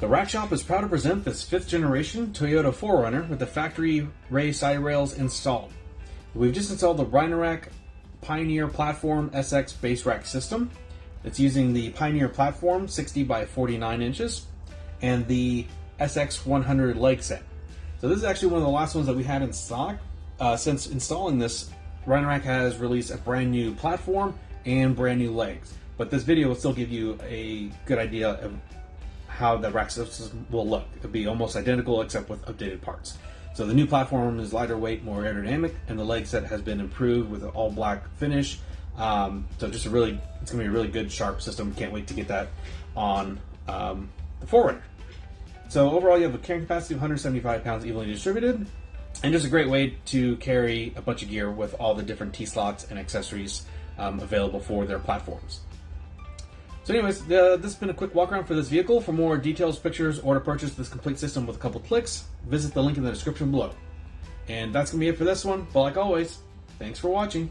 The Rack Shop is proud to present this 5th generation Toyota 4Runner with the factory raised side rails installed. We've just installed the Rhino-Rack Pioneer Platform SX base rack system. It's using the Pioneer Platform 60 by 49 inches and the SX 100 leg set. So this is actually one of the last ones that we had in stock. Since installing this, Rhino-Rack has released a brand new platform and brand new legs. But this video will still give you a good idea of how the rack system will look. It'll be almost identical except with updated parts. So the new platform is lighter weight, more aerodynamic, and the leg set has been improved with an all black finish. So just it's gonna be a really good, sharp system. Can't wait to get that on the 4Runner. So overall, you have a carrying capacity of 175 pounds evenly distributed, and just a great way to carry a bunch of gear with all the different T-slots and accessories available for their platforms. So anyways, this has been a quick walk around for this vehicle. For more details, pictures, or to purchase this complete system with a couple clicks, visit the link in the description below. And that's going to be it for this one, but like always, thanks for watching.